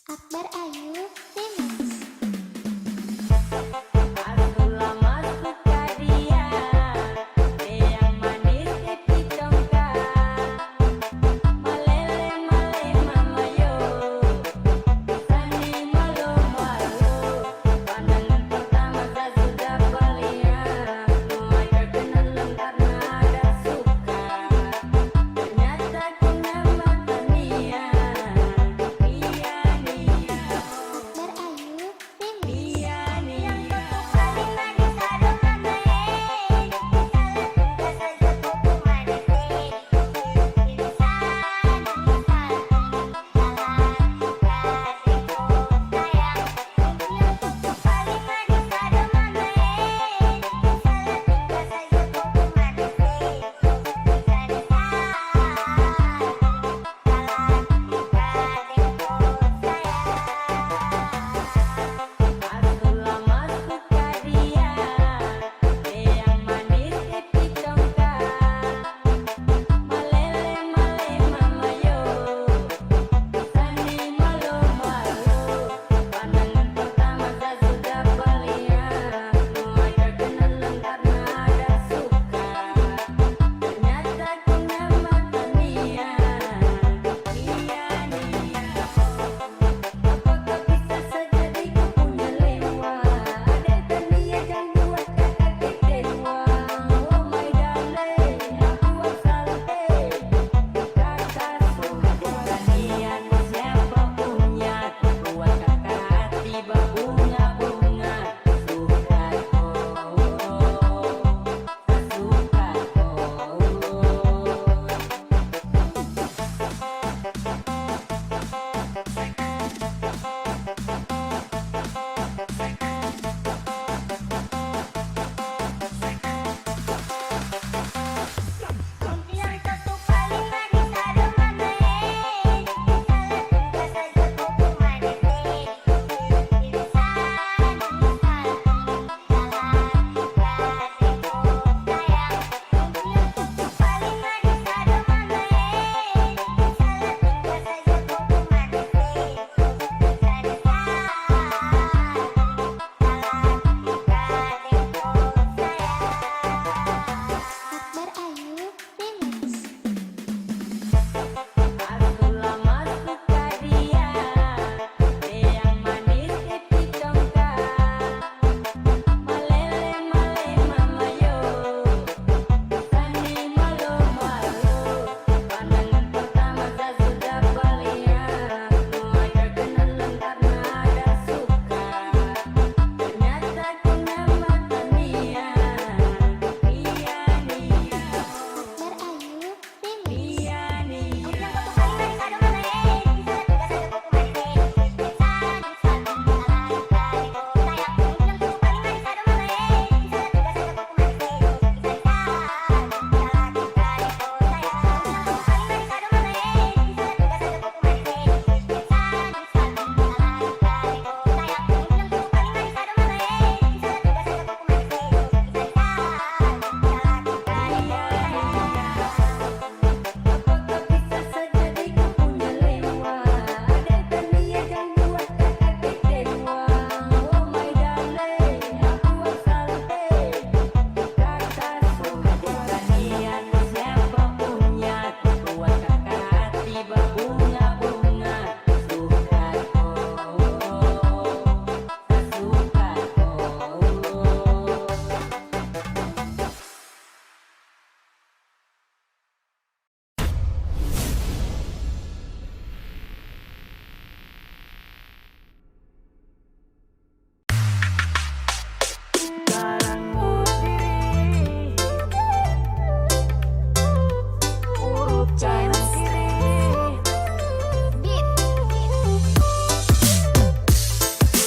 Akbar Ayu Remix. Aku lama suka dia, yang manis di congkak. Malele male mama yo, sani malu malu. Pandangan pertama saya sudah berlihat, semua terkenal karena ada suka. Ternyata kena mata nia, nia nia, Akbar Ayu Remix. nia nia. Paling manis adonan salah tugas saja kuku manis insan salah tugas itu sayang paling manis adonan salah tugas saja kuku manis insan Aku lama suka dia, yang manis di congkak. Malele male mama yo, sani malu malu. Pandangan pertama saya sudah berlihat, semua terkenal karena ada suka. Ternyata kena mata nia, nia nia. Apakah bisa saja ku punya lewa? Ada dia yang buat kakak kecewa. Oh my darling, aku sampai kakak suka niat siapa punya buat kakak hati berbunga-bunga. Suka yang satu paling manis adonan salah tugas saja kuku manis insan salah tugas itu sayang paling manis adonan salah tugas saja kuku manis insan Akbar Ayu Remix. Aku lama suka dia, yang manis di congkak. Malele male mama yo, sani malu malu. Pandangan pertama saya sudah berlihat, semua terkenal karena ada suka. Ternyata kena mata nia, nia nia, Akbar Ayu Remix. nia nia. yang satu paling manis adonan salah tugas saja kuku manis insan salah tugas itu sayang yang satu paling manis adonan salah tugas saja kuku manis insan salah tugas itu sayang yang satu paling manis adonan salah tugas saja kuku manis insan salah tugas itu sayang yang satu paling manis adonan salah tugas saja kuku manis insan salah tugas itu sayang Apakah bisa saja ku punya lewa? Ada dia yang buat kakak kecewa. Oh my darling, aku sampai kakak suka niat siapa punya buat kakak hati berbunga-bunga. Suka Sekarang diri urut kanan kiri.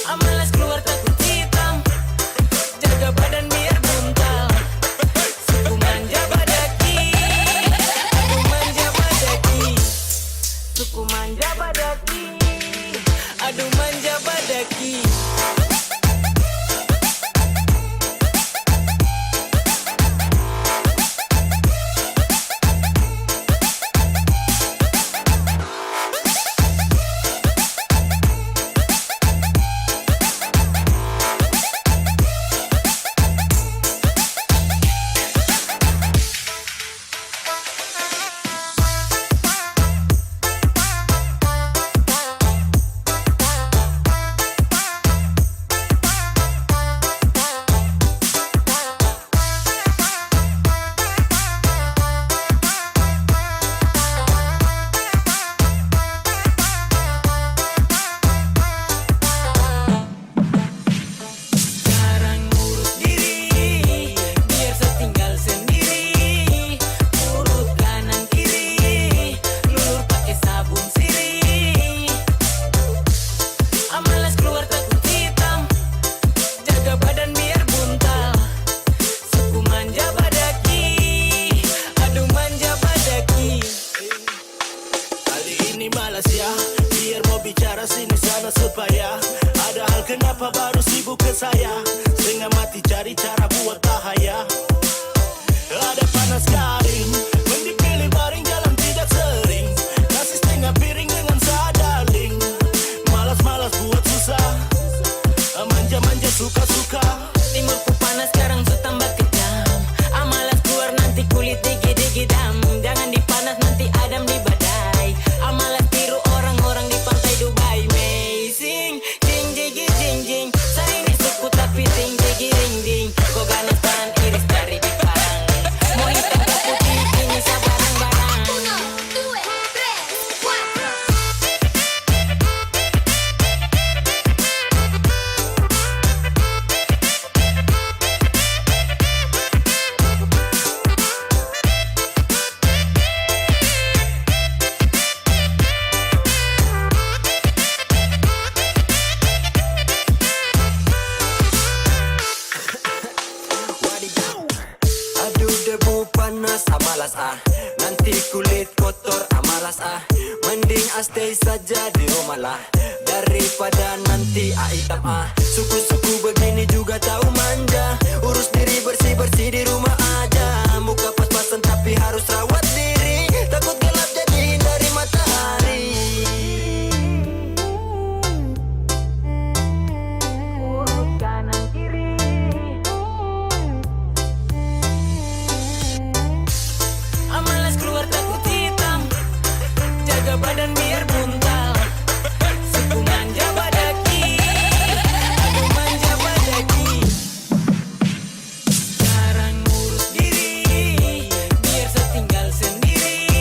Amalas keluar takut hitam, jaga badan biar buntal. Suku manja badaki, aku manja badaki. Suku manja badaki, aduh manja badaki. maksud payah. Ada hal kenapa baru sibuk ke saya, setengah mati cari cara buat bahaya. Ada panas garing, mending pilih baring jalan tidak sering. Nasi setengah piring dengan sadaling. Malas-malas buat susah, manja-manja suka-suka. Timurku panas sekarang su tambah kejam. Amalas keluar nanti kulit digi-digi-dam. Jangan dipanas nanti adam di badai. Amalas tiru orang-orang di pantai Dubai. Amazing, jing jigi jing jing. Saya ini suku tapi ting jigi ring ding. Kau ganas tahan iris dari di parang. Mau hitam ke putih ini sabarang-barang. Aduh debu panas amalas nanti kulit kotor amalas mending stay saja di rumah lah daripada nanti hitam suku-suku begini juga tahu manja, urus diri bersih-bersih di rumah aja, muka pas-pasan tapi harus rawat diri, takut gelap jadi hindari matahari. Urus kanan kiri. Amalas keluar takut hitam. Jaga badan biar buntal. Suku manja badaki. Aku manja badaki. Sekarang urus diri, biar saya tinggal sendiri.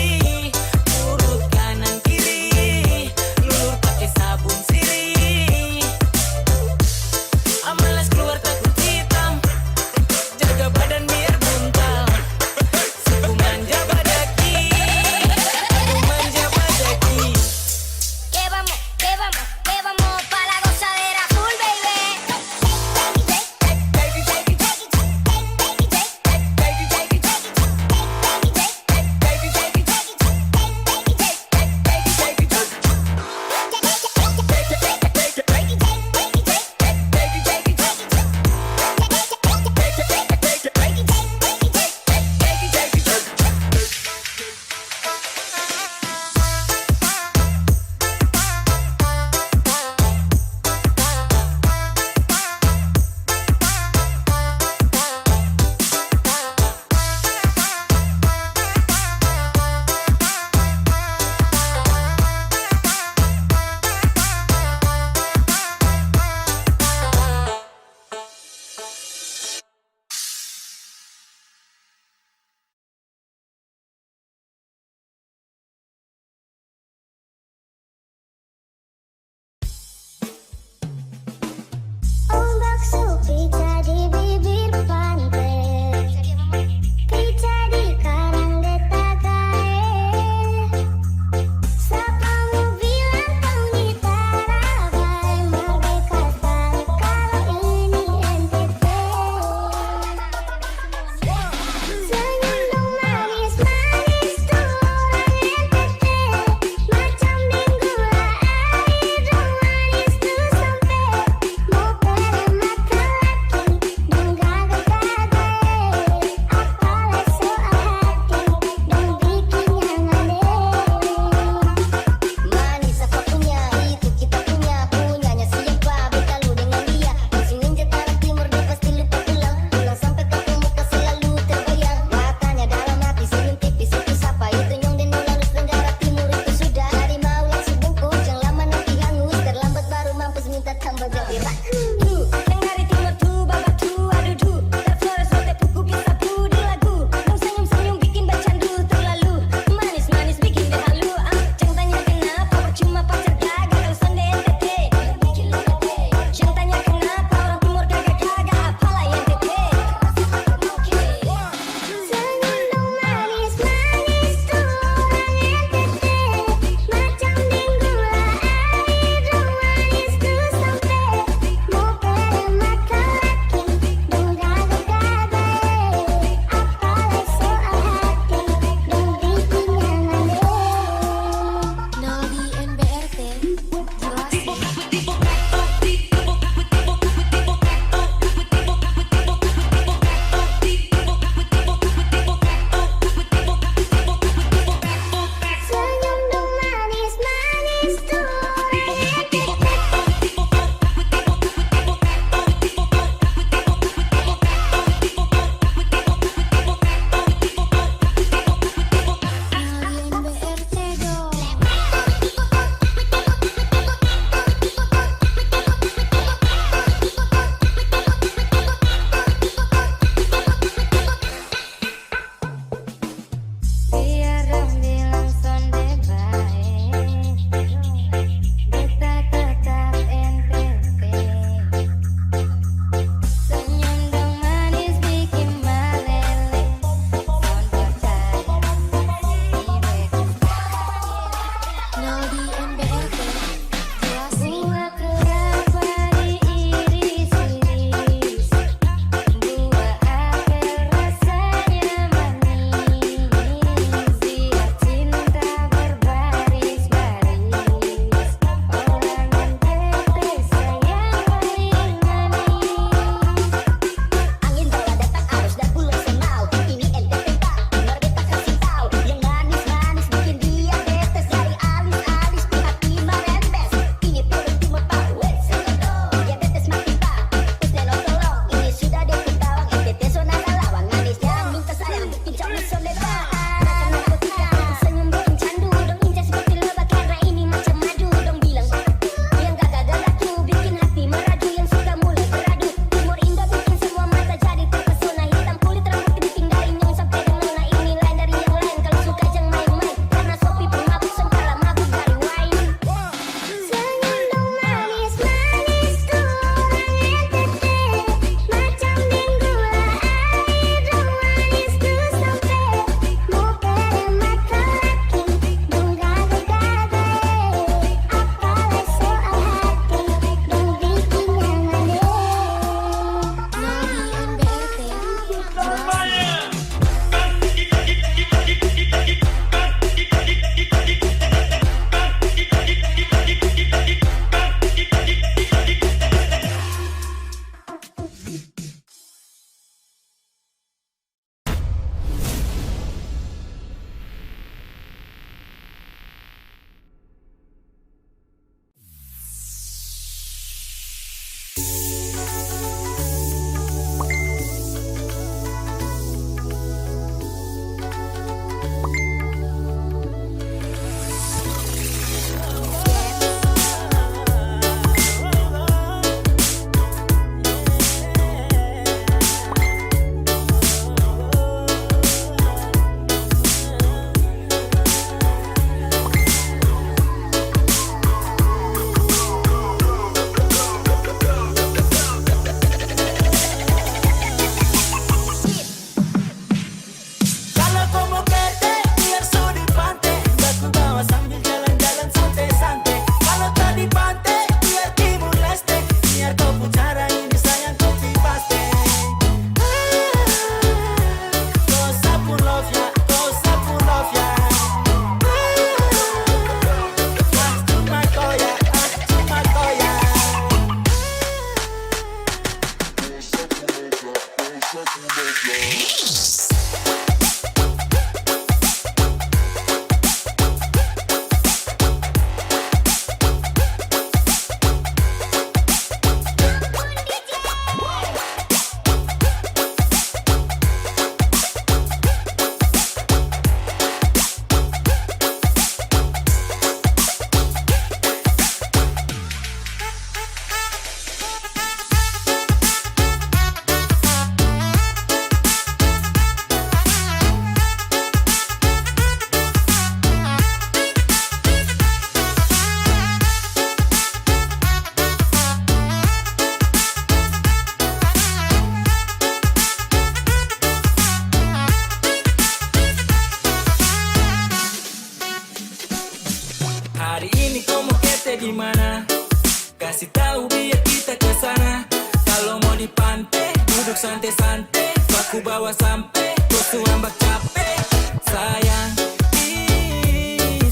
kasih tahu biar kita ke sana. Kalau mau di pantai, duduk santai-santai, aku bawa sampai, kau suambak capek. Sayang,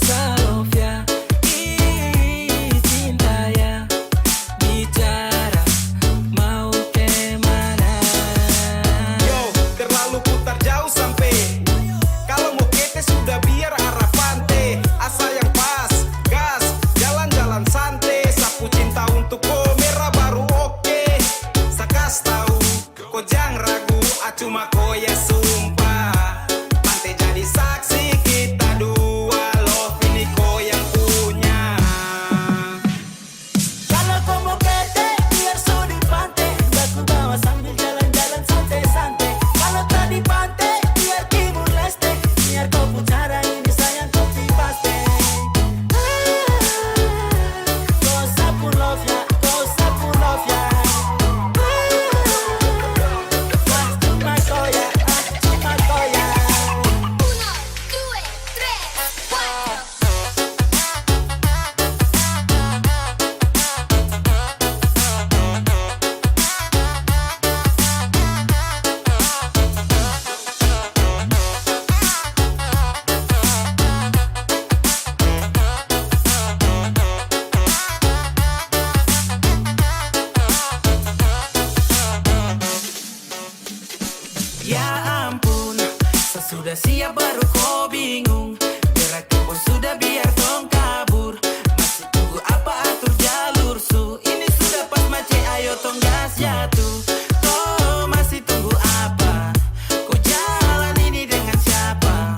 Sofia, cinta ya, bicara mau kemana? Yo, terlalu putar jauh sampai. Kalau mau kete sudah biar arah pantai. Asal yang pas, gas, jalan-jalan santai. Sapu cinta untuk kau merah baru oke. Sakas tahu, kau jangan ragu, cuma kau ya sumpah. Pantai jadi saksi kita dua, love ini kau yang punya. Kalau kau mau kete, biar su di pantai, aku bawa sambil jalan-jalan santai-santai. Kalau tak di pantai, biar Timur Leste, biar kau pucara ini sayang kopi paste. Kau sapu love ya, kau sapu love ya. Cuma kau ya, cuma kau ya. 1, 2, 3, 4. Ya ampun, sesudah siap baru kau bingung. Geraknya pun sudah biar dong kabur. Masih tunggu apa atur jalur su. Ini sudah pas mace ayo tong gas jatuh. Kau masih tunggu apa? Kau jalan ini dengan siapa?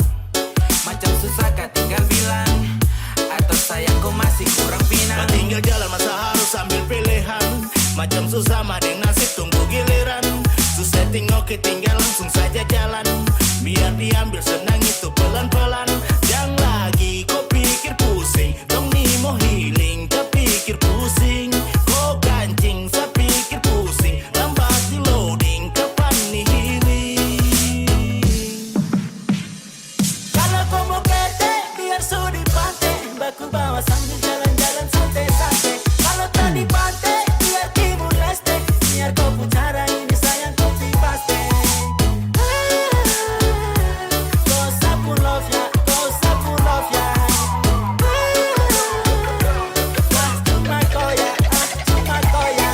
Macam susah kah tinggal bilang, atau sayang kau masih kurang pinang? Tinggal jalan masa harus sambil pilihan. Macam susah mah deng nasib tunggu giliran. Susah oke tinggal langsung saja jalan. Biar diambil senang itu pelan-pelan. Jangan lagi kau pikir pusing. Dong nih mau healing, tak pikir pusing. Kau kancing, saya pikir pusing. Lambat di loading, kapan nih healing? Kalau kau mau kete, biar su di pantai, baku bawa sambil jalan-jalan santai-santai. Kalau tak di pantai, biar Timur Leste, biar kau pucara ini sayang kopi paste. Kau sapu love ya, kau sapu love ya. Cuma kau ya, cuma kau ya.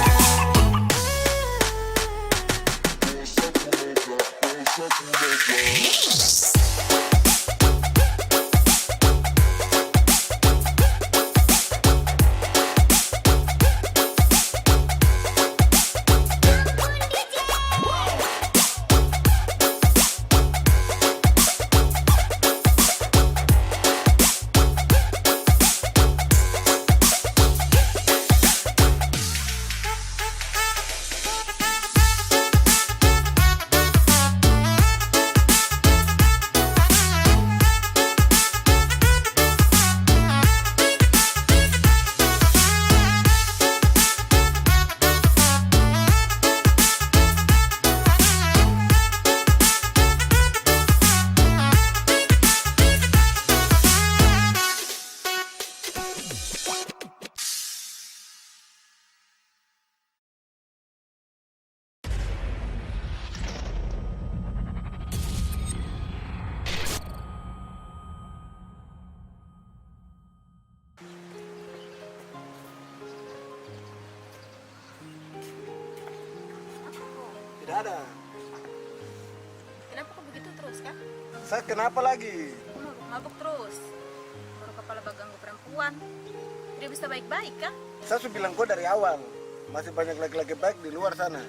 Tidak ada. Kenapa kok begitu terus, Kak? Saya kenapa lagi? Kamu mabuk terus. Baru kepala ganggu perempuan. Tidak bisa baik-baik, Kak? Saya sudah bilang kau dari awal. Masih banyak laki-laki baik di luar sana.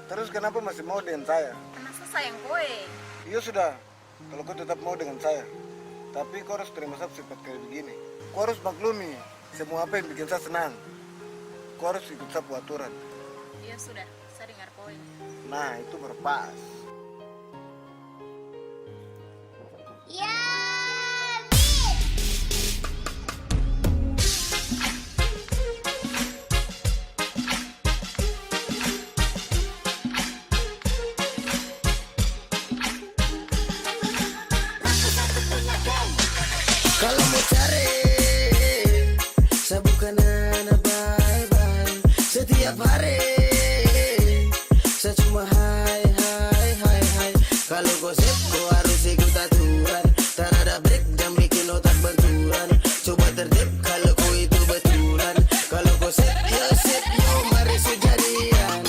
Terus kenapa masih mau dengan saya? Karena saya sayang kowe. Iya sudah. Kalau kau tetap mau dengan saya. Tapi kau harus terima saya sifat kayak begini. Kau harus maklumi semua apa yang bikin saya senang. Kau harus ikut sapu aturan. Iya sudah, saya dengar kowe. Nah itu berpas. Ya, Kalau mau cari, saya bukan anak baik-baik. setiap hari saya cuma hai hai hai hai. Kalau gosip kau harus ikut aturan, tak ada break dan bikin otak benturan. Coba tertib kalau kau itu betulan. Kalau gosip yo sip yo mari sejadian.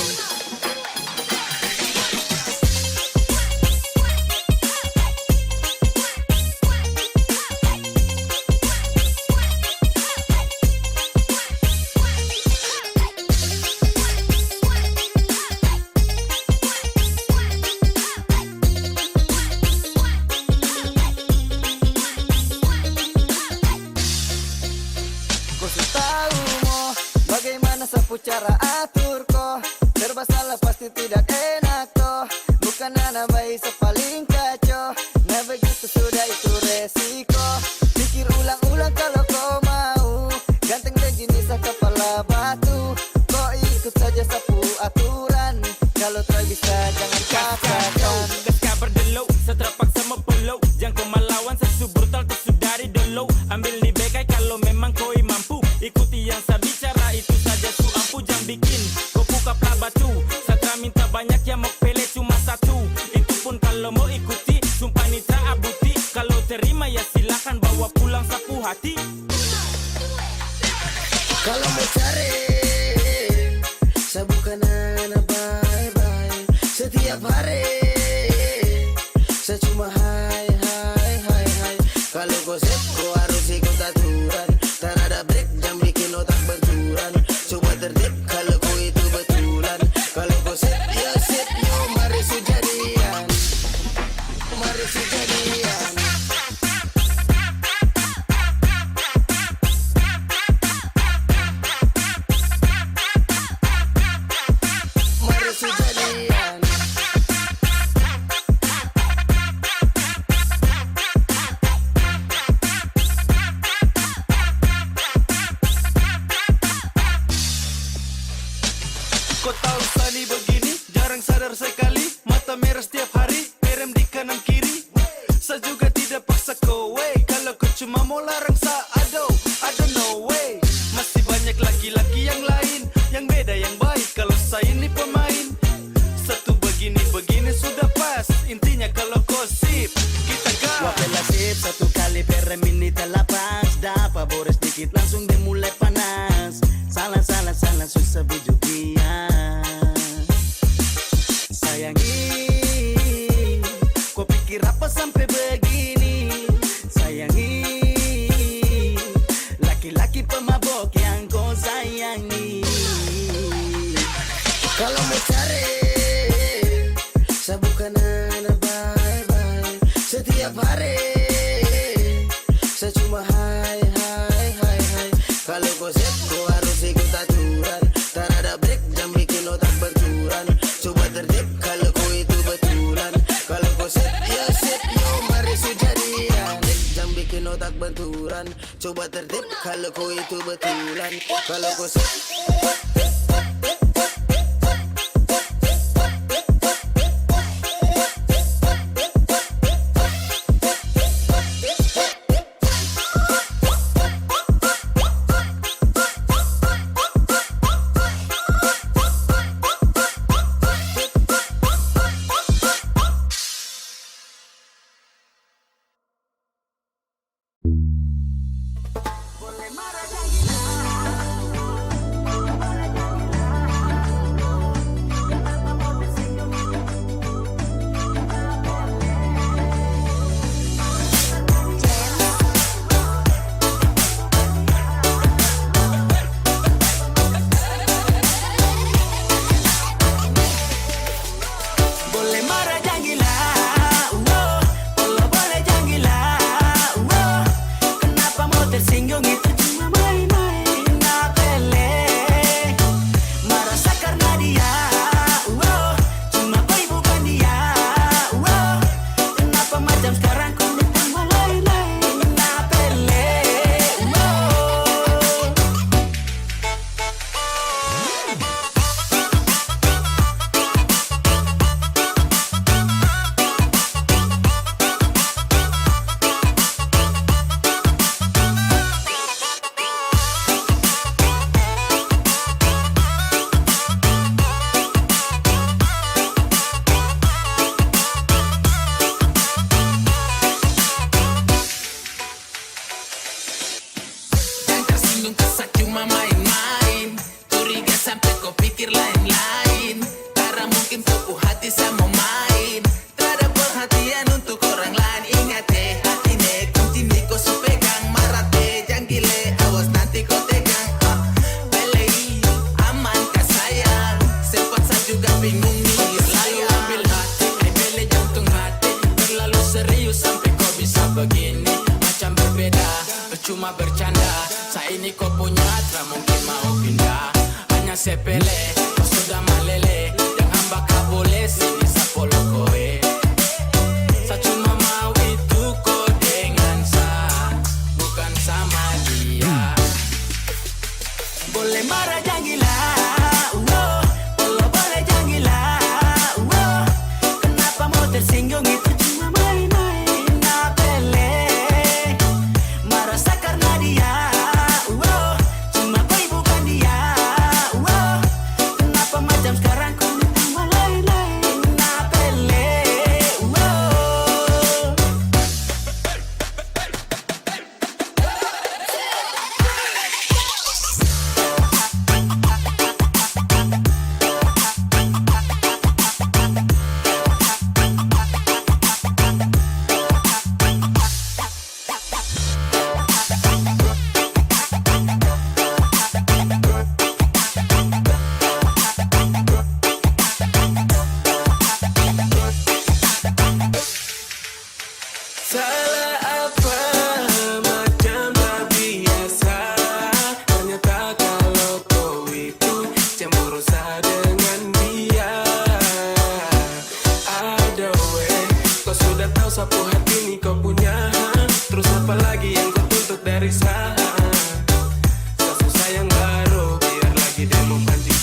Sapu cara atur ko, serba salah pasti tidak enak toh. Bukan anak bayi sepaling kacau, nah begitu sudah itu resiko. Pikir ulang-ulang kalau kau mau, ganteng dan jenis kepala batu. Kau ikut saja sapu aturan, kalau tak bisa jangan katakan. Gas kabar delo, setelah paksa mempolo. Jangan kau melawan sesu brutal tersudari delo. Ambil di bekai kalau memang kau mampu. Ikuti yang saya bicara itu saja su ampu. Jangan bikin kau buka plah batu. Satra minta banyak yang mau pele cuma satu. Itu pun kalau mau ikuti. Sumpah nitra abuti. Kalau terima ya silakan bawa pulang sapu hati. Kalau mau cari, saya bukan anak bye-bye. Setiap hari, saya cuma hai hai hai hai. Kalau gosip kau harus ikut aturan, tak ada break dan bikin otak benturan. Coba tertib kalau kau itu betulan. Kalau gosip yo sip yo mari sejadian. Mari sejadian. Mari sejadian. Kau tahu Sani begini, jarang sadar sekali. Mata merah setiap hari, merem di kanan kiri. Saya juga tidak paksa kau, wey. Kalau kau cuma mau larang saya, I don't know, way. Masih banyak laki-laki yang lain, yang beda, yang baik. Kalau saya ini pemain, satu begini sudah pas. Intinya kalau kau sip, kita gas. Wapela sip satu kali per minute lapas. Dapat boros dikit langsung dimulai panas. Salah susah bujuk dia. Sayangi, kau pikir apa sampai begini? Sayangi, laki-laki pemabok yang kau sayangi. Kalau mau cari, saya bukan anak bye-bye. Setiap hari, saya cuma hai hai hai hai. Kalau gosip kau harus ikut aturan, tak ada break dan bikin otak benturan. Coba tertib kalau kau itu betulan. Kalau gosip yo sip yo mari sejadian. Jangan bikin otak benturan. Coba tertib kalau kau itu betulan. Kalau gosip Boleh marah lagi lah. kau punya, tak mungkin mau pindah. Hanya sepele, kau sudah malele. Jangan bakal boleh sini sapolo kowe. Saya cuma mau itu kau dengan saya, bukan sama dia. Boleh marah jangan gila, kalau boleh jangan gila. Kenapa mau tersinggung, itu cuma main-main napele. Merasa karena dia, cuma boy bukan dia. Kenapa macam sekarang kau tambah lain-lain napele. Salah apa macam tak biasa. Ternyata kalau kau itu cemburu dengan dia. Ada way, kau sudah tahu sapu hati ini kau punya. Terus apa lagi yang kau tuntut dari saya? Sasu sayang baru, biar lagi demo pancing.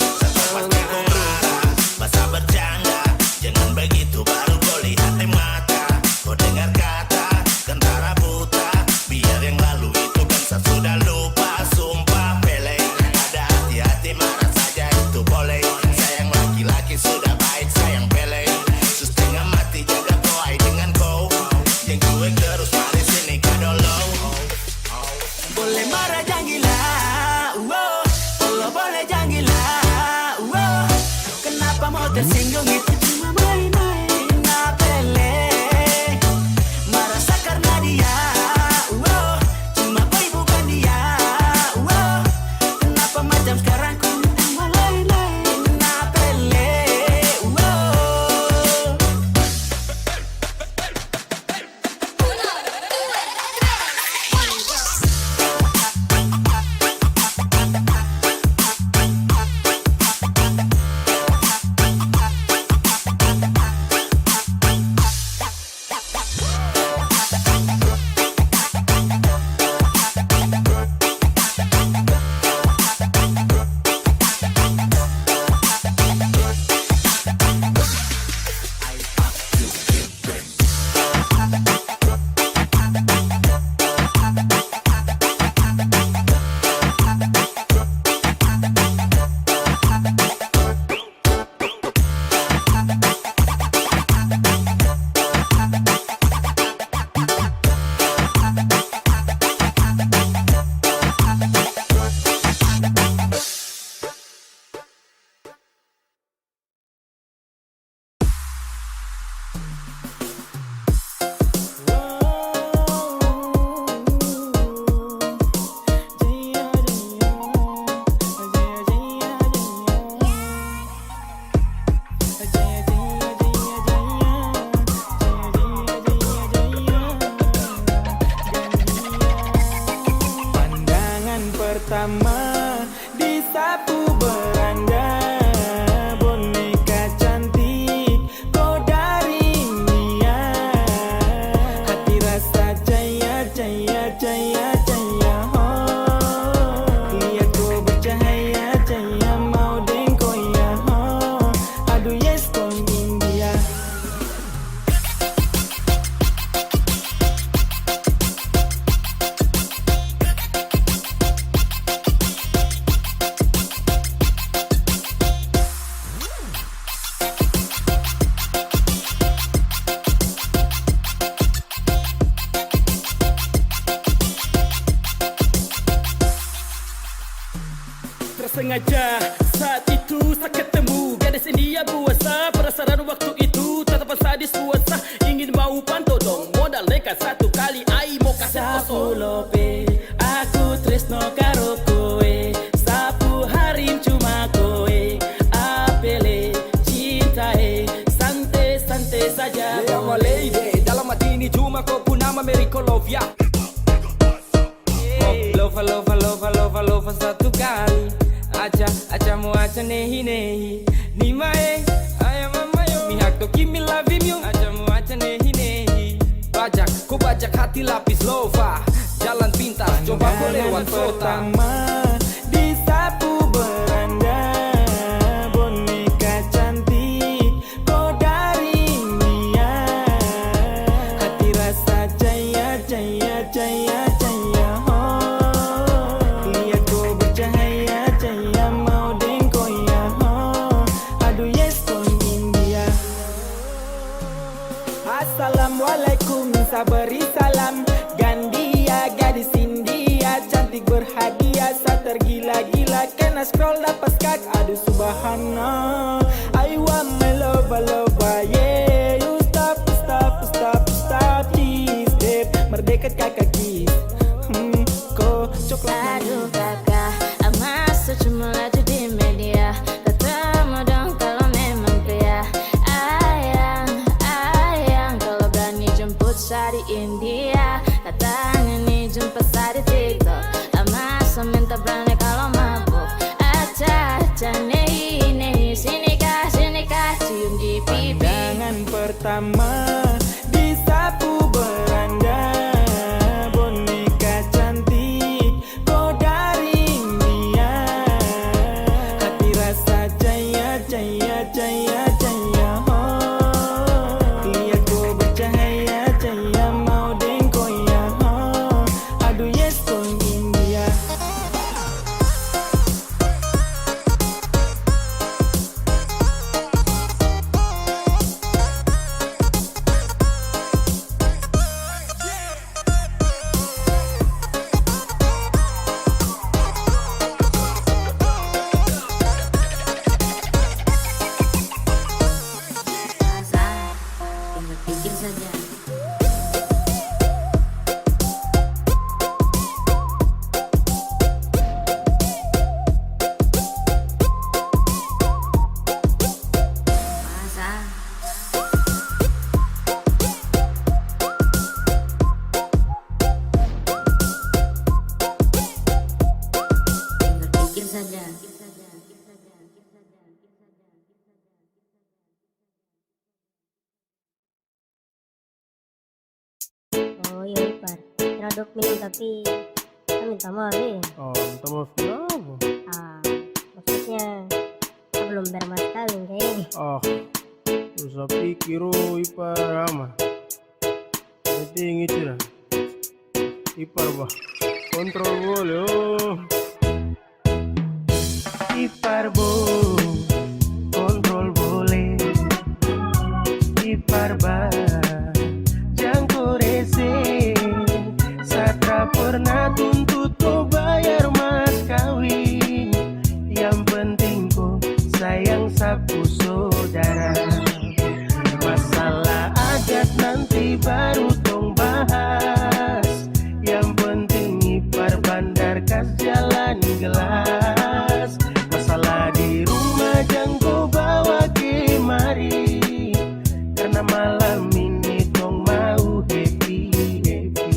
Pasti kau marah, masa bercanda. Jangan begitu baru kau lihat di mata. Kau dengar kata kentara buta. Biar yang lalu itu kan saya sudah lupa. Sumpah pele, ada hati-hati marah saja itu boleh. Sayang laki-laki sudah baik, sayang pele. Setengah mati jaga kau ai dengan kau. Yang cuek terus mari sini kadolo. Boleh marah jangan gila, kalau boleh jangan gila. Kenapa mau tersinggung, itu cuma main-main napele. Merasa karena dia, cuma boy bukan dia. Kenapa macam sekarang kau tambah lain-lain napele. Pertama disapu beranda, boneka cantik kau dari India. Hati rasa jaya jaya jaya jaya, oh. Lihat kau bercahaya jaya, mau dengko ya, oh. Aduh yes kau India. Tersengaja saat itu saya ketemu gadis India buasa. Penasaran waktu itu tatapan sadis buasa. Ingin mau pantodong, modal nekat satu kali ai mau kasih kosong. Lope, aku tresno karo kowe. Sapu harim cuma kowe. Apele cintae, santai-santai saja. Lama lady, dalam hati ini cuma kau pun nama Merico Lovia. Lova, lova, lova, lova, achamu acha nehi nehi nimae ayam mamayo mihak to kimi love you achamu acha nehi nehi bajak ku bajak hati lapis lova jalan pintas coba ku lewat kota di sapu beranda boneka cantik kau dari India hati rasa jaya jaya jaya jaya oh lihat kau bercahaya jaya mau dengko ya oh aduh yes kau India. Assalamualaikum sabari salam Gandia gadis India cantik berhadiah sa tergila-gila kena scroll dapat skak aduh subhanallah I want my loba loba yeah you stop stop stop stop cheese babe merdekat kakak kiss kau coklat Aduh kakak, masa cuma laju di media ketemu dong kalau memang pria ayang, ayang kalau berani jemput saya di India katanya nih jemput saya di TikTok masa minta berani kalau mabuk aca, aca, nehi, nehi sini kah, cium di pipi pandangan pertama di sapu beranda boneka cantik kau dari India hati rasa jaya jaya jaya jaya oh lihat kau bercahaya jaya mau dengko ya oh aduh yes kau India. Masa, tinggal pikir saja Masa tinggal pikir saja Oh iya Ipar, produk minum tapi kita minta maaf ya. Oh, minta maaf kenapa? Maksudnya kita belum bermas kawin kayaknya. Ah, usah pikir Ipar ama. Penting itu dah. Ipar bah, kontrol boleh oh. Ipar bo, kontrol boleh. Ipar bah, jangan rese. Satra pernah tuntut kau bayar mas kawin. Yang penting kau sayang sapu saudara. Masalah adat nanti baru tong bahas. Yang penting Ipar bandar kas jalan gelas. Masalah di rumah jangan kau bawa kemari. Karena malam ini tong mau happy happy.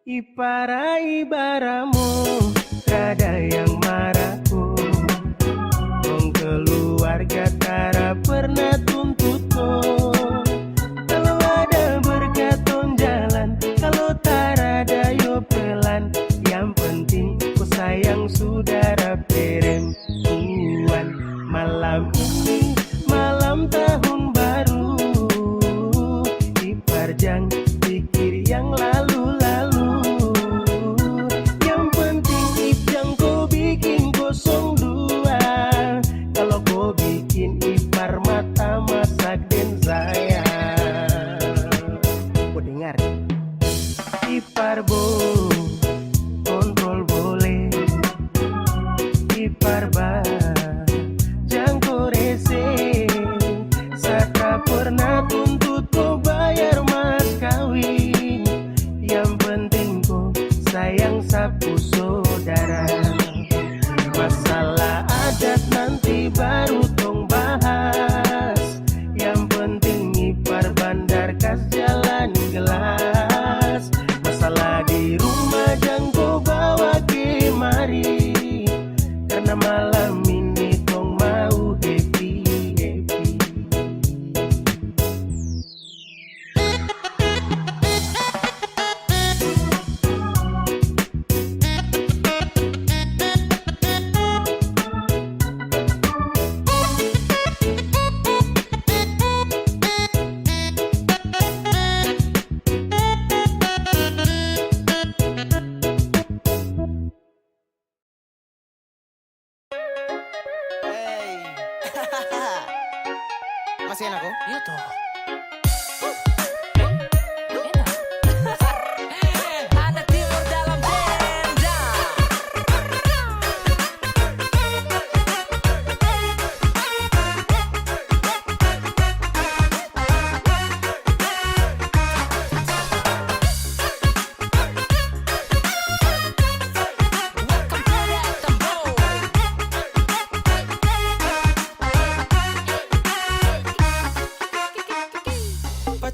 Iparai baramu, ada yang marahku. Wong keluarga tara pernah tuntut kau. Kalau ada berkaton jalan, kalau tara ada yo pelan. Yang penting ku sayang saudara perempuan. Malam ini malam tahun baru. Ipar jangan pikir yang lalu-lalu. Yang penting Ipjang kau bikin 02. Kalau kau bikin Ipar mata masak dan saya. Kau dengar? Ipar bo, kontrol boleh. Ipar ba, jangan kau rese. Satra pernah tuntut kau bayar mas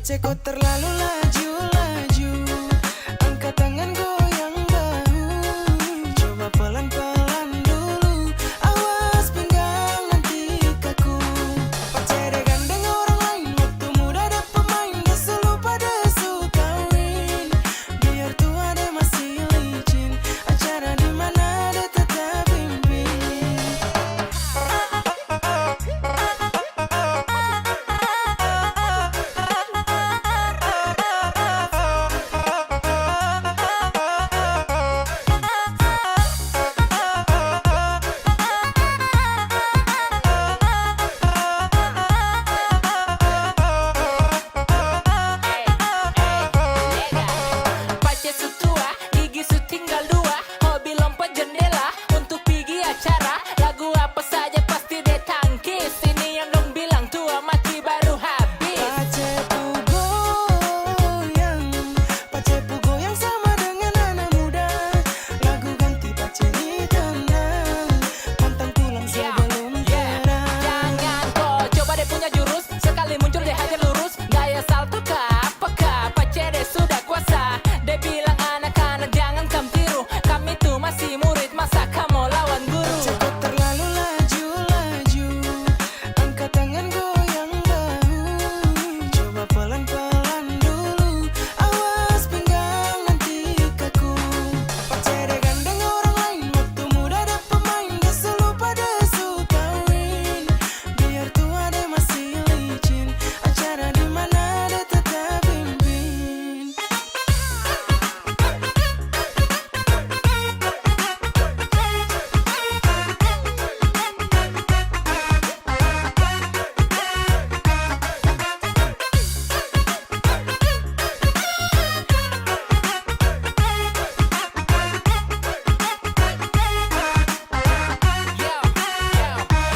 Pace kau terlalu laju-laju, angkat tangan goyang bahu. Coba pelan-pelan dulu, awas pinggang nanti kaku. Pace deh gandeng orang lain, waktu muda ada pemain. Desu lupa desu kawin, biar tua deh masih licin. Acara di mana deh tetap pimpin. Pace su tua, gigi su tinggal dua. Hobi lompat jendela untuk pergi acara. Lagu apa saja pasti dia tangkis. Ini yang dong bilang tua mati baru habis. Pace pu goyang sama dengan anak muda. Lagu ganti pace ditendang, pantang pulang sebelum terang. Jangan kau coba deh punya jurus. Sekali muncul deh hajar lurus. Gaya salto kah apakah pace deh sudah kuasa. Dia bilang anak-anak jangan kamu tiru. Kami tuh masih murid, masa kamu lawan guru. Pace kau terlalu laju-laju, angkat tangan goyang bahu. Coba pelan-pelan dulu, awas pinggang nanti kaku. Pace deh gandeng orang lain, waktu muda ada pemain. Desu lupa desu kawin, biar tua deh masih licin. Acara di mana deh tetap pimpin.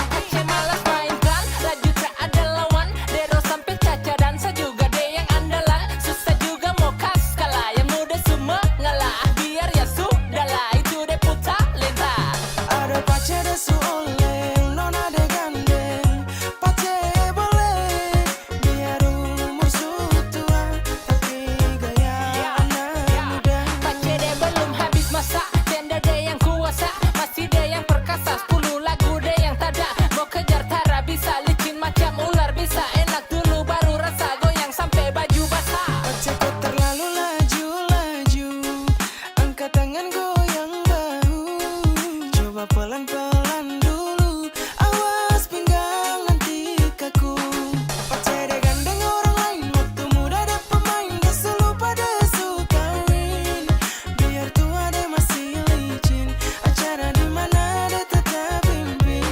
Pace malas main pelan, laju tak ada lawan. Dero sampai caca dansa juga deh yang andalan. Susah juga mau kas kalah, yang muda semua ngalah. Biar ya sudahlah, itu deh putar lentah. Ada pace desu oleng, nona de gandeng. Pace boleh, biar umur su tua, tapi gaya anak muda. Pace deh belum habis masa, tenda deh yang kuasa. Masih deh yang perkasa, 10 lagu deh yang tada. Mau kejar tara bisa, licin macam ular bisa. Enak dulu baru rasa, goyang sampai baju basah. Pace kau terlalu laju-laju, angkat tangan goyang bahu. Coba pelan-pelan dulu, awas pinggang nanti kaku. Pace deh gandeng orang lain, waktu muda ada pemain. Desu lupa desu kawin, biar tua deh masih licin. Acara di mana deh tetap pimpin.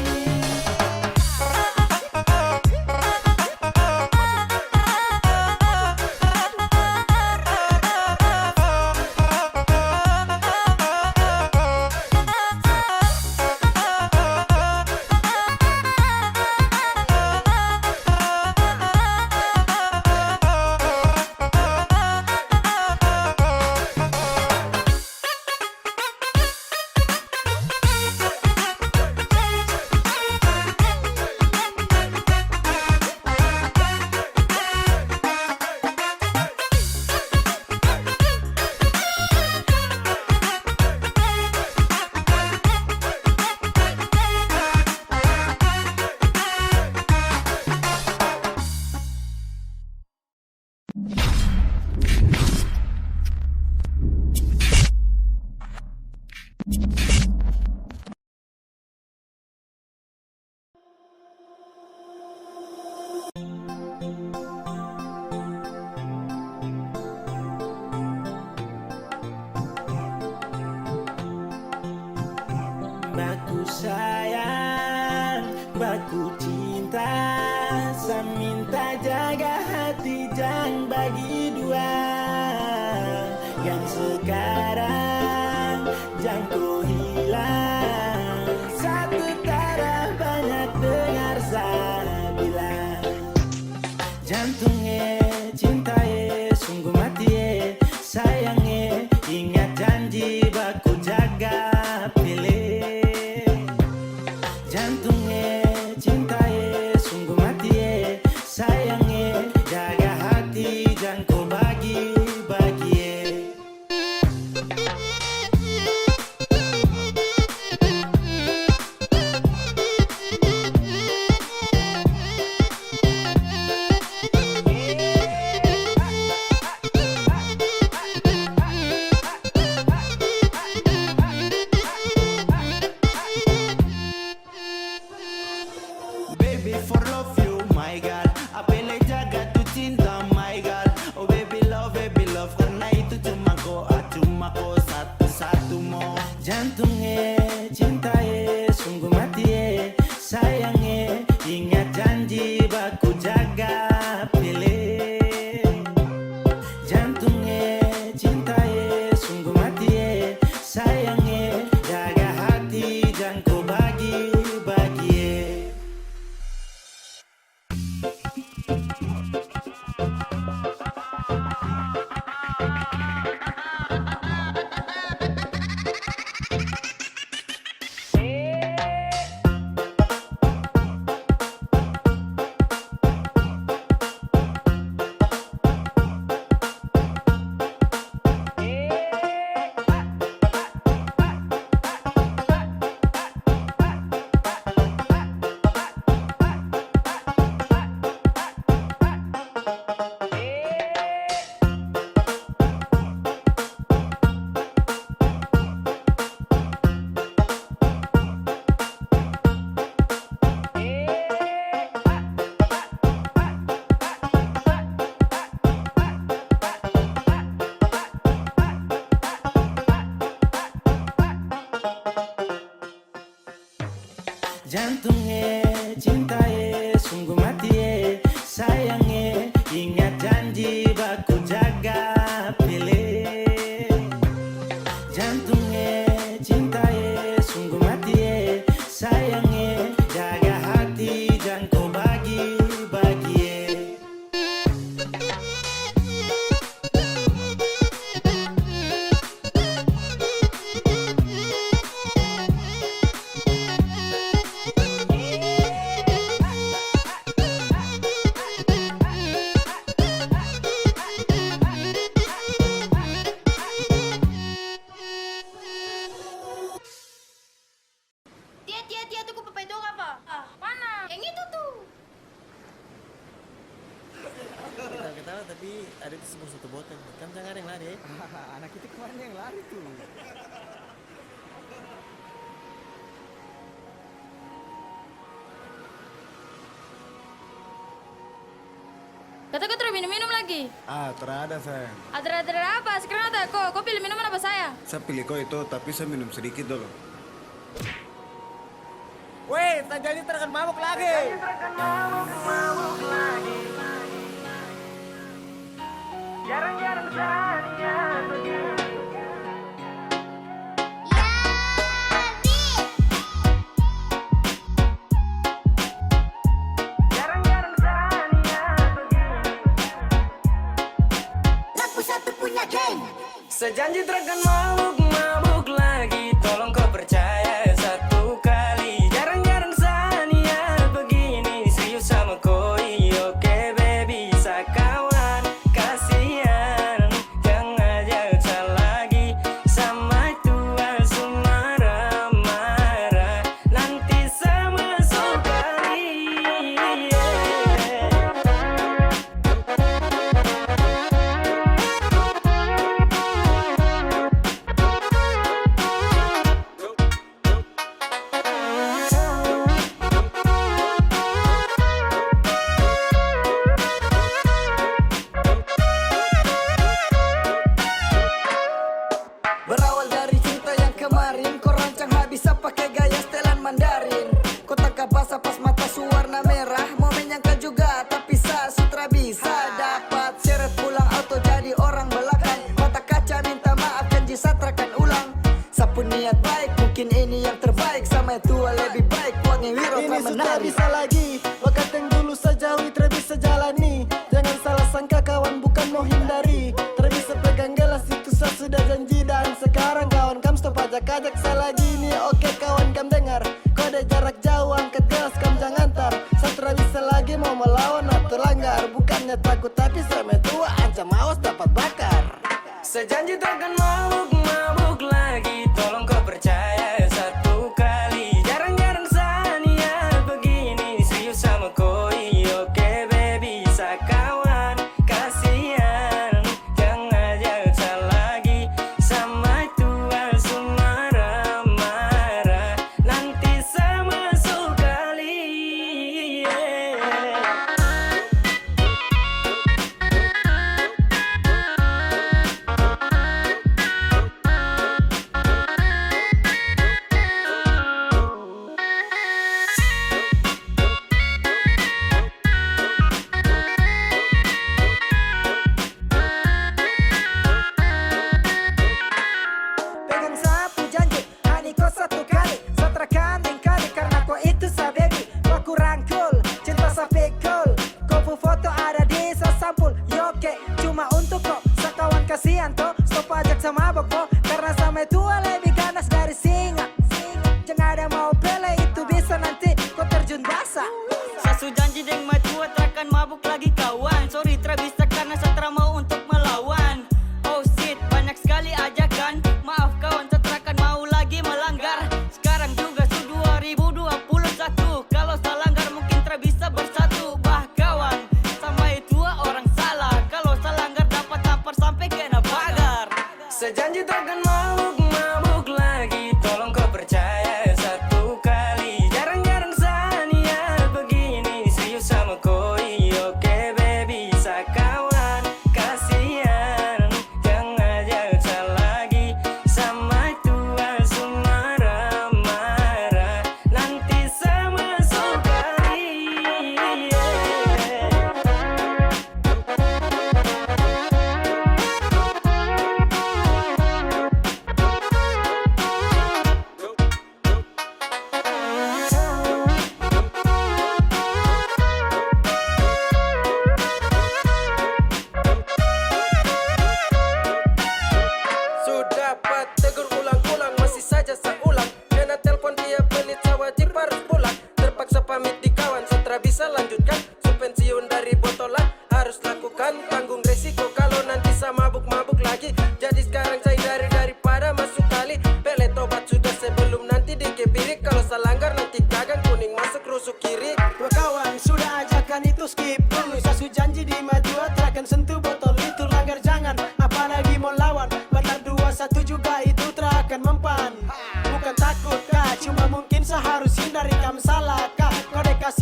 Baku sayang, baku cinta. Saya minta jaga hati jangan bagi dua. Yang sekarang jangan kau hilang. Satu darah banyak dengar saya bilang. Jantungnya cintaye sungguh mati sayangnya. Ingat janji baku jaga pilih. Jantungnya cintaye sungguh mati sayangnya. Jaga hati ada yang lari. Anak itu kemarin yang lari tuh. Kata kau terus minum-minum lagi? Terada sayang. Ada apa? Sekarang ada kau pilih minuman apa saya? Saya pilih kau itu, tapi saya minum sedikit dulu. Weh, tak jadi terkan mabuk lagi. Jarang-jarang saja begini. Jarang-jarang saja begini. Lampu satu punya geng. Sejanji terkan mabuk lagi. Tolong kau percaya satu kali. Jarang-jarang sania begini. Serius sama koi, oke baby, sakawan. Kasihan, jangan ajak lagi. Sama tua sumara marah. Nanti sama sekali. Berawal dari cinta yang kemarin, kau rancang habis pakai gaya setelan Mandarin. Kau tangkap basah pas mata suwarna merah, mau menyangka juga tapi sutra bisa dapat seret pulang auto jadi orang belakang. Mata kaca minta maaf janji satrakan ulang. Sapu niat baik mungkin ini yang terbaik, sama tua lebih baik wangi wiro Ini tak sudah menari. bisa lagi, bakat yang dulu sejauhi tidak bisa jalani. Jangan salah sangka kawan bukan mau hindari. Tidak bisa pegang gelas itu saya sudah janji. Dan sekarang kawan kam stop ajak-ajak saya lagi nih. Oke kawan kam dengar, kode jarak jauh angkat gelas kam jangan tar. Saya tidak bisa lagi mau melawan atau langgar. Bukannya takut tapi saya tua ancam awas dapat bakar. Sejanji takkan mabuk lagi. Tolong kau percaya satu kali. Jarang-jarang sania begini. Serius sama koi, oke baby, sakawan. Kasihan, jangan ajak lagi. Sama tua sumara marah. Nanti sama sekali. Pegang sapu janji, hani kau satu kali. Satrakan lain kali karena kau itu sa baby. Aku rangkul, cinta sampai cool. Kau foto ada di sampul. Yoke, cuma untuk kau. Sakawan kasihan toh, stop ajak sama boko. Karena sama tua lebih ganas dari singa. Jangan ada mau pele itu bisa nanti kau terjun basah. Sasu janji deng matua terakan mabuk lagi kawan. Sorry tra bisa karena satra mau untuk melawan. Oh shit, banyak sekali ajakan. Maaf kawan, setrakan mau lagi melanggar. Sekarang juga su 2021. Kalau salah langgar mungkin tra bisa bersatu. Bah kawan, sama itu orang salah. Kalau salah langgar dapat tampar sampai kena pagar. Sejanji takkan mabuk lagi. Tolong kau percaya satu kali. Jarang-jarang sania begini. Serius sama koi, oke baby, sakawan. Kasihan, jangan ajak lagi. Sama tua sumara marah. Nanti sama sekali.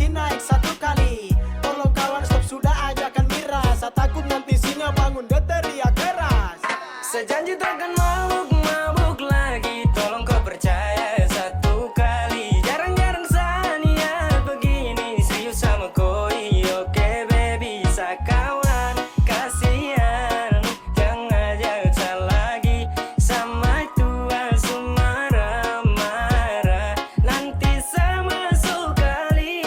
kasih naik satu kali. Tolong kawan stop sudah ajakan miras. Saya takut nanti singa bangun dia teriak keras. Sejanji takkan mabuk lagi. Tolong kau percaya satu kali. Jarang-jarang saya niat begini. Serius sama koi, oke baby. Sa kawan, kasihan. Jangan ajak saya lagi. Sama tua marah-marah. Nanti saya masuk kali.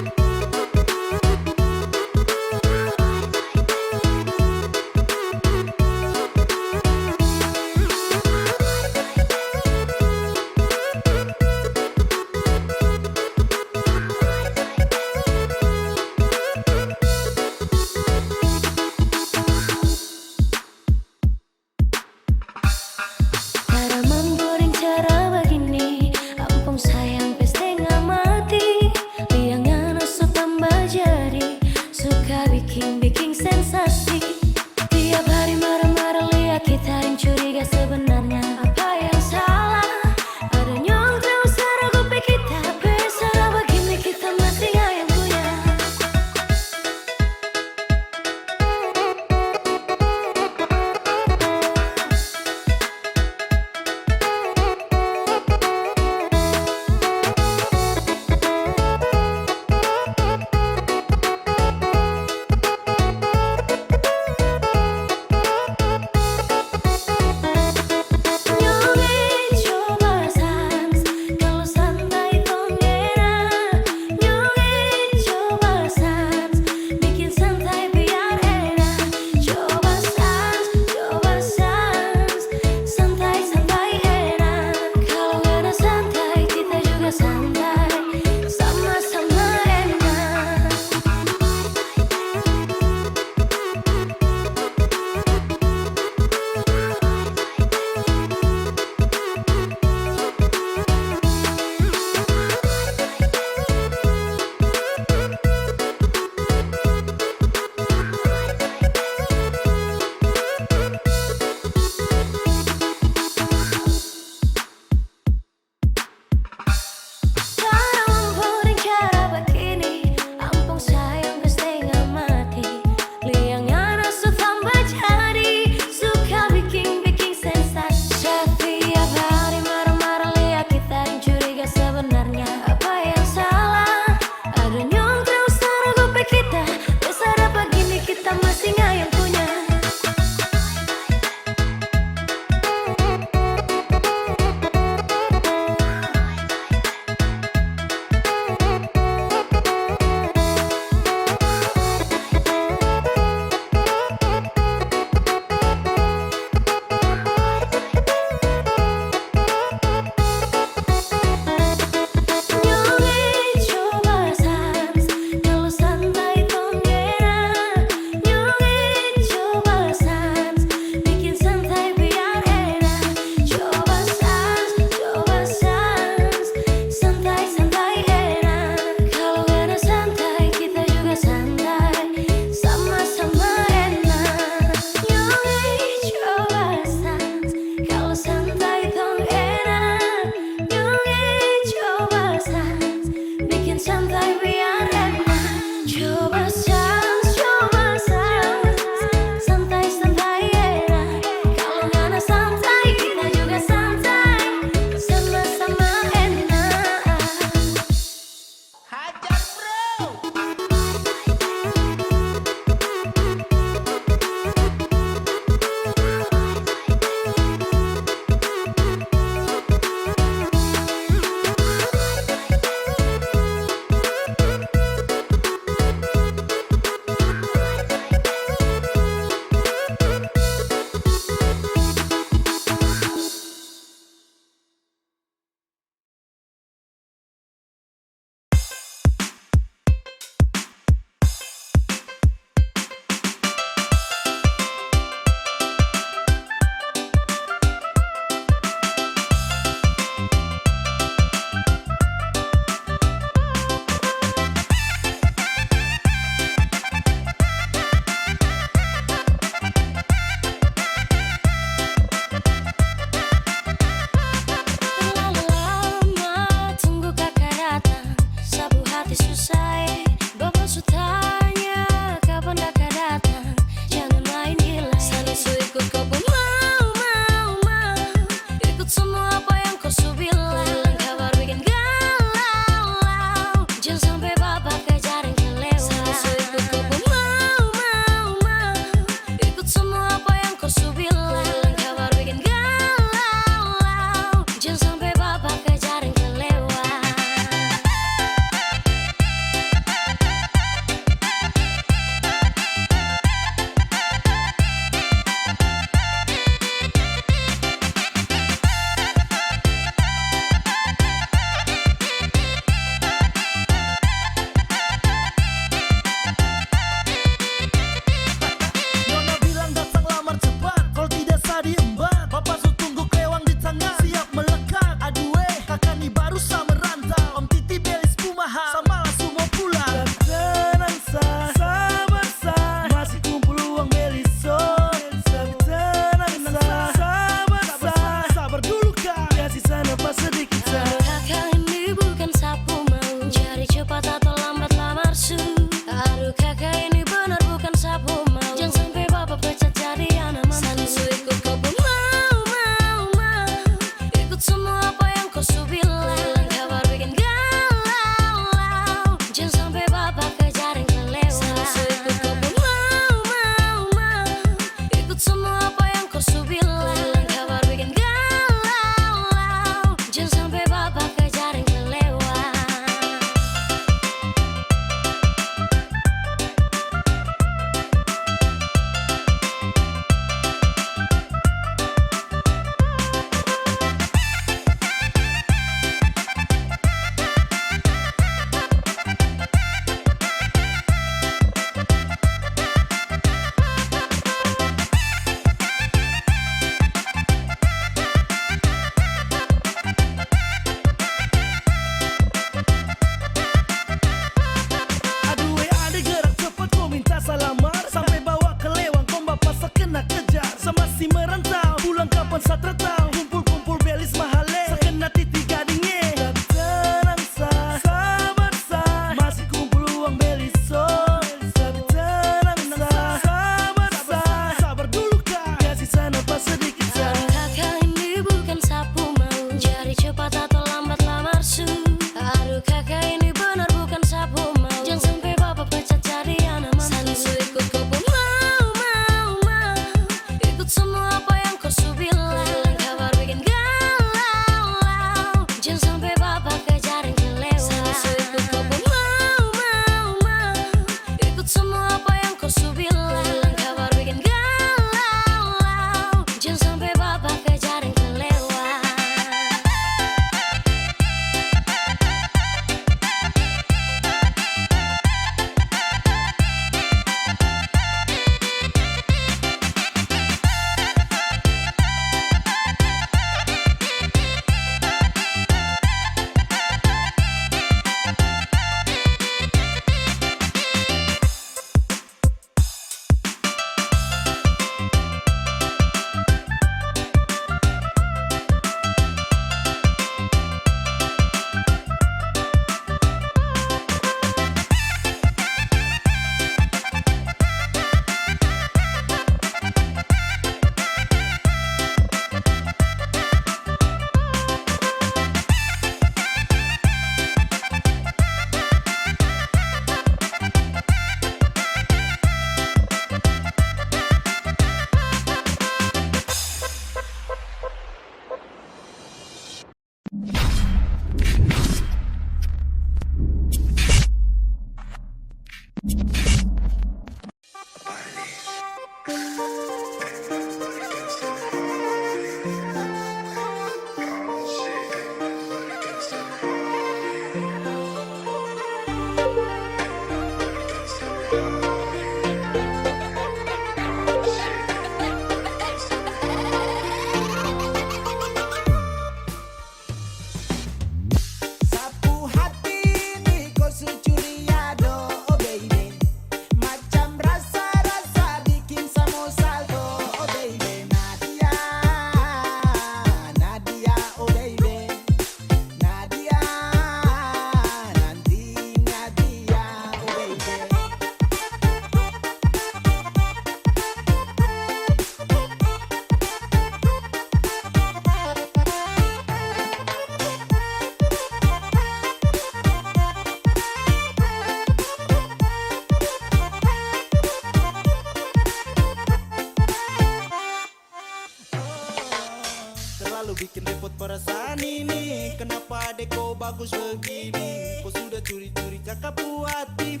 bikin repot perasaan ini. Kenapa adek kau bagus begini? Kau sudah curi-curi cakap hati.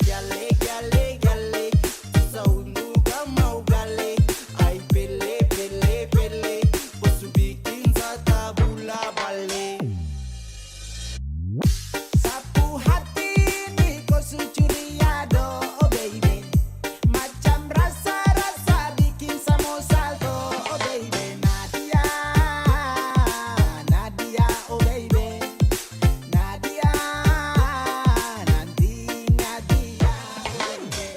Gale, gale, gale, susah untuk kau mau gale. Ai pele, pele, pele, kau su bikin sata bula balik. Sapu hati ini kau su curiado, oh baby. Macam rasa-rasa bikin samo salto, oh baby. Nadia, Nadia, oh baby. Nadia, nanti Nadia, oh baby.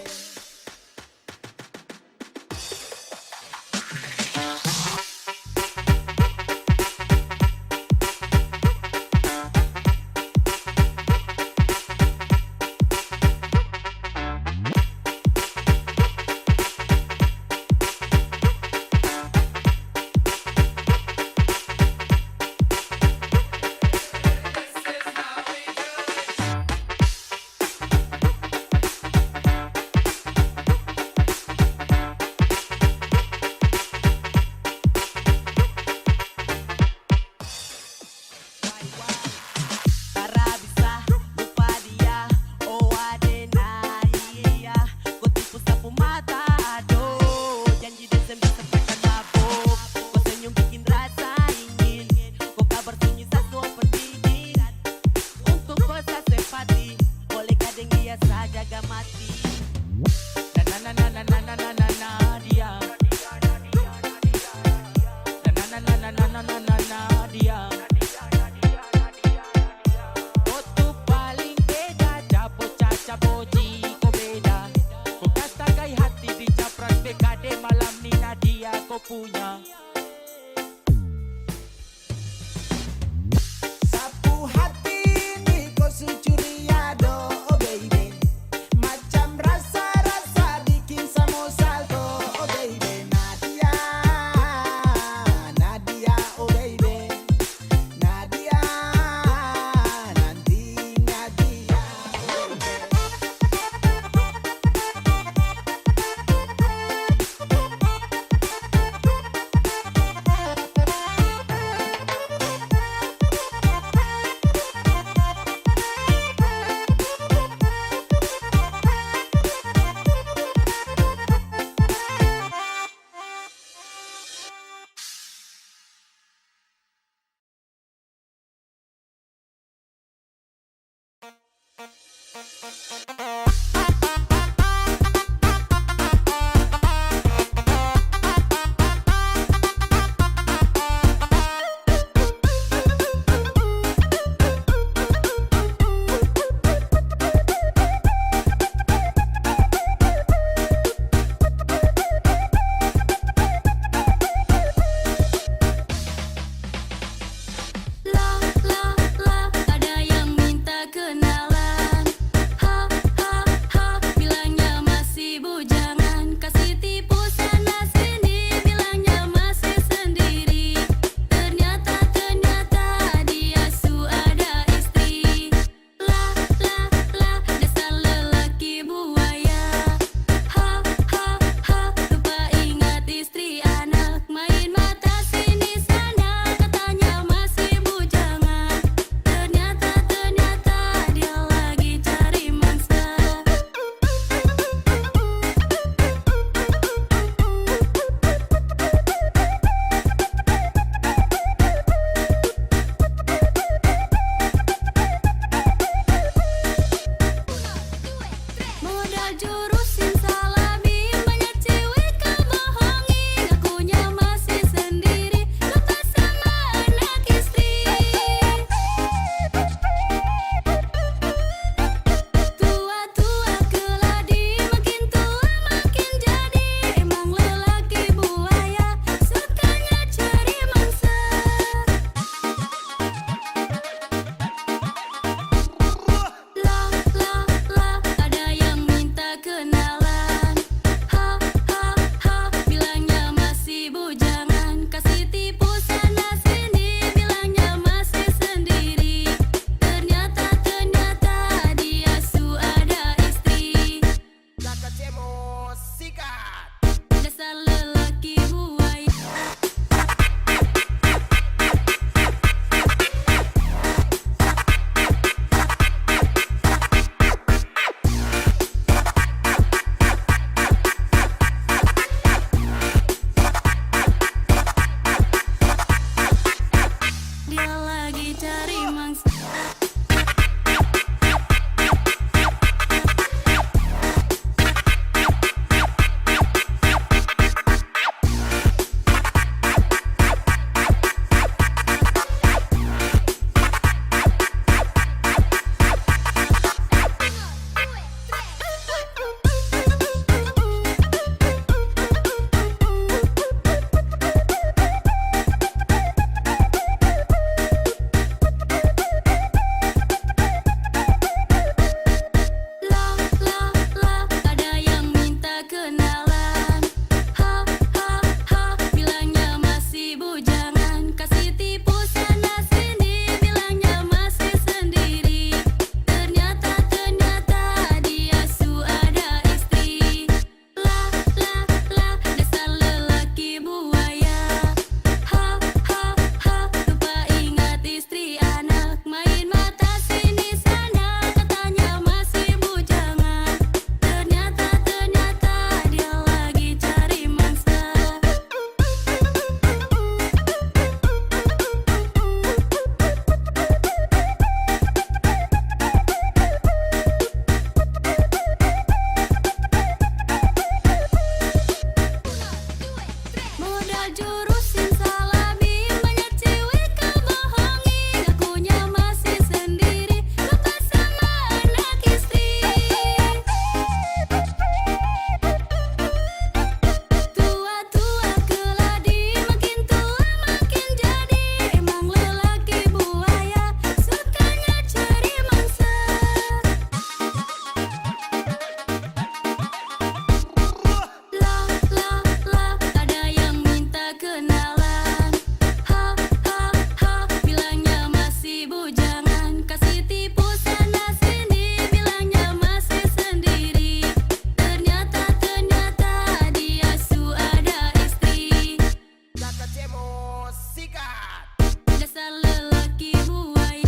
hacemos sikat. Dasar lelaki buaya.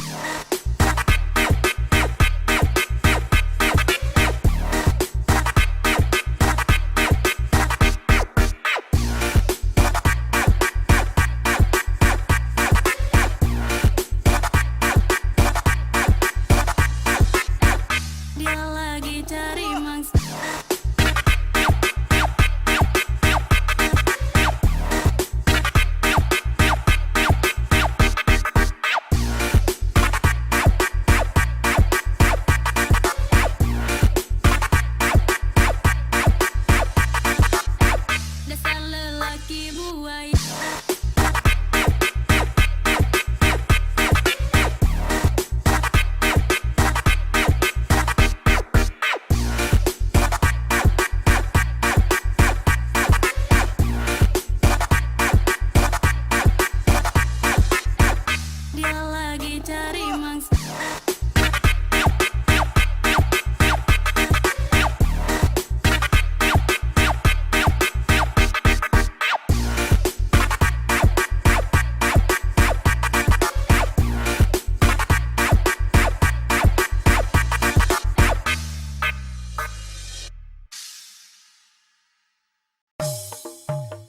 Dia lagi cari mangsa. Dasar lelaki buaya. Dia lagi cari mangsa.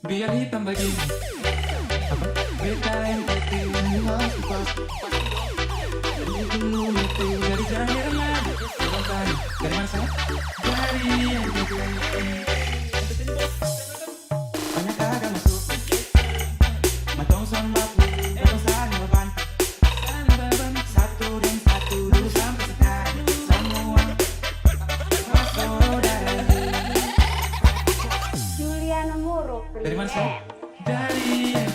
Biar hitam begini. Apa? Beta yang penting mas pas. Dulu mati dari jalan lagi. Dari mana saya? Dari yang banyak kagak masuk. Matong sama aku saling beban. Satu dan satu dulu sampai sekarang. Semua saudara. Juliana Muruk. Dari mana saya? Dari yang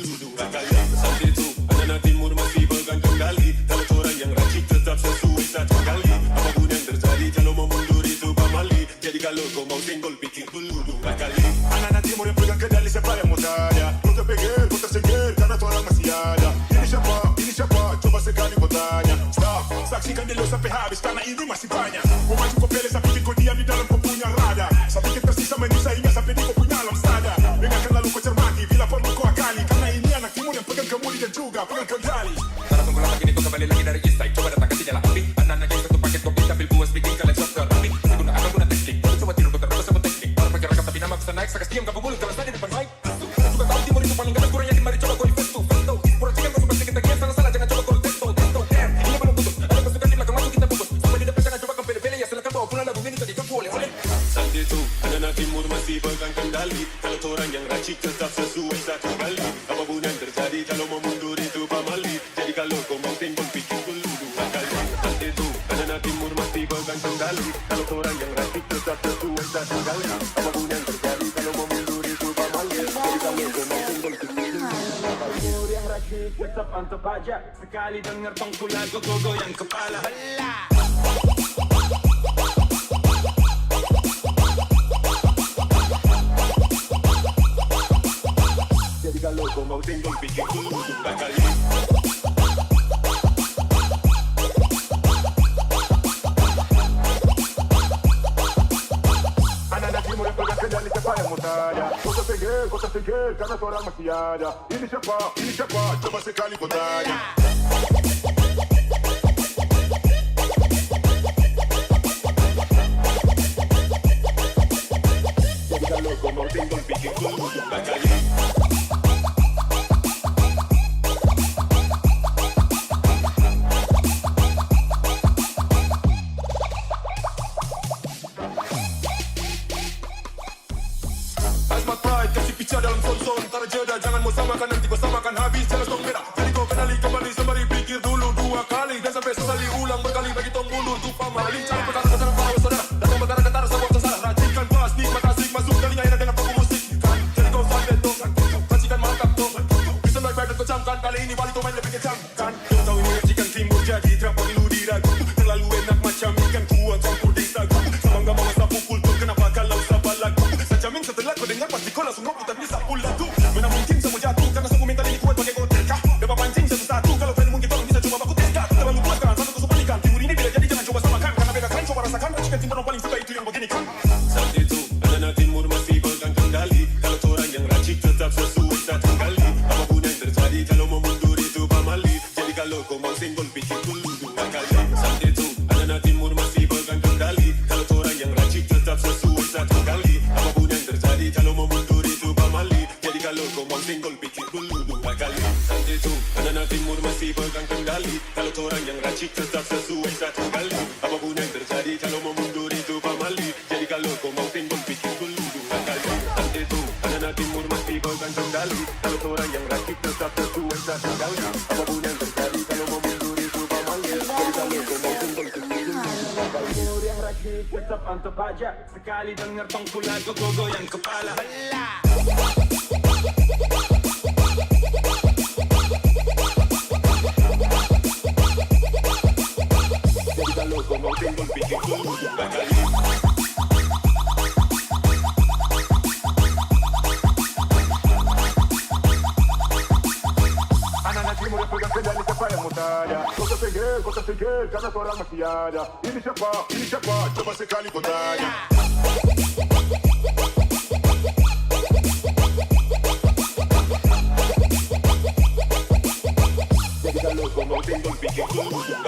dulu dua kali. Saat itu anak-anak timur masih pegang kendali. Kalau orang yang racik tetap sesuai satu kali. Apapun yang terjadi kalau mau mundur itu pamali. Jadi kalau kau mau singgol pikir dulu dua kali. Anak-anak timur yang pegang kendali siapa yang mau tanya? Kau terpikir, kau tersingkir karena orang masih ada. Ini siapa? Coba sekali kau tanya. Stop, saksikan dulu sampai habis karena ini masih banyak. Kau maju kau pilih, saya pikir kau diam di dalam kau punya rada. Saya pikir tersisa menyusainya sampai di kau punya alam sada. Dengarkan lalu kau cermati bila pun kau akali. Karena ini anak timur yang pegang kemudi dan juga pegang kendali. Tanah tunggu lama kini kau kembali lagi dari east side. Coba datang ke sini lah api. Anak-anak yang satu paket kopi sambil buas bikin kalian software rapi. Masih guna akal guna teknik. Baru coba tidur kau terus sama teknik. Baru pakai rekam tapi nama bisa naik. Sakas diam kau mulut kalau saya di depan mic. Suka tahu timur itu paling ganas kurangnya di mari coba kau invest tuh. Festo, pura-pura kau suka sedikit tagihan salah-salah jangan coba kau testo. Ini belum putus. Ada pasukan di belakang masuk kita bungkus. Sampai di depan jangan coba kau pilih-pilih ya silakan bawa pulang lagu ini tadi kau boleh. Saat itu anak-anak timur masih pegang kendali. Kalau orang yang racik tetap sesuai satu kali. Apapun yang terjadi kalau mau mundur itu pamali. Jadi kalau kau mau singgol pikir dulu dua kali. Saat itu anak-anak timur masih pegang kendali. Kalau orang yang racik tetap sesuai satu kali. Apapun yang terjadi kalau mau mundur itu pamali. Jadi kalau kau mau singgol pikir dulu dua kali. Timur yang racik tetap antep aja. Sekali dengar tongkulan kau goyang kepala. Jadi kalau kau mau singgol pikir dulu dua kali. Anak-anak timur yang pegang kendali siapa yang mau tanya? Kau terpikir karena orang masih ada. Ini siapa? Coba sekali kau tanya. Jadi kalau kau mau singgol pikir dulu dua kali. Asmat pride, kasih pica dalam son-son. Tara jeda, jangan mau samakan nanti kau samakan habis. Jangan tong merah, jadi kau kenali kembali. Sembari pikir dulu dua kali. Dan sampai sesali ulang berkali bagi tong mundur tuh pamali. Cari perkara ke sana kau saudara. Datang perkara ketara sama salah. Racikan pas, nikmat asik masuk telinga enak dengan paku musik. Kan, jadi kau sampai dong. Racikan mantap dong. Bisa baik-baik dan kau camkan. Kali ini balik kau main lebih kecam. Kan, kau tahu ini racikan timur jadi terapa ilu diragu. Terlalu enak macam ikan kuat campur desa. Sama nggak mau masa pukul tuh kenapa kalau sabah lagu. Jamin setelah kau dengar pasti kau langsung ngopi tak bisa pula tuh. Mana mungkin semua jatuh karena semua mental ini kuat bagai kotekah. Bebas pancing satu-satu kalau fan mungkin orang bisa coba baku tekah. Terlalu kuat kan satu kusuk balikan. Timur ini bila jadi jangan coba samakan. Karena beda kalian coba rasakan. Racikan timur yang paling suka itu yang begini kan. Saat itu anak-anak timur masih pegang kendali. Kalau orang yang racik tetap sesuai satu kali. Apapun yang terjadi kalau mau mundur itu pamali. Jadi kalau kau mau singgol pikir dulu dua kali. Saat itu anak-anak timur masih pegang kendali. Kalau orang yang racik tetap sesuai satu kali. Apapun yang terjadi kalau mau mundur itu pamali. Jadi kalau kau mau singgol pikir dulu dua kali. Saat itu anak-anak timur masih pegang kendali. Kalau orang yang racik tetap sesuai satu kali. Apapun yang terjadi kalau mau mundur itu pamali. Jadi kalau kau mau singgol pikir dulu dua kali. Saat itu anak-anak timur masih pegang kendali. Kalau orang yang racik tetap sesuai satu kali. Apapun yang terjadi kalau mau mundur itu pamali. Jadi kalau kau mau singgol pikir dulu dua kali. Timur yang racik tetap antep aja. Sekali dengar tongkulan kau goyang kepala. Jadi kalau kau mau singgol pikir dulu dua kali. Anak-anak timur yang pegang kendali siapa yang mau tanya? Kau terpikir karena orang masih ada. Ini siapa? Coba sekali kau tanya. Jadi kalau kau mau singgol pikir dulu dua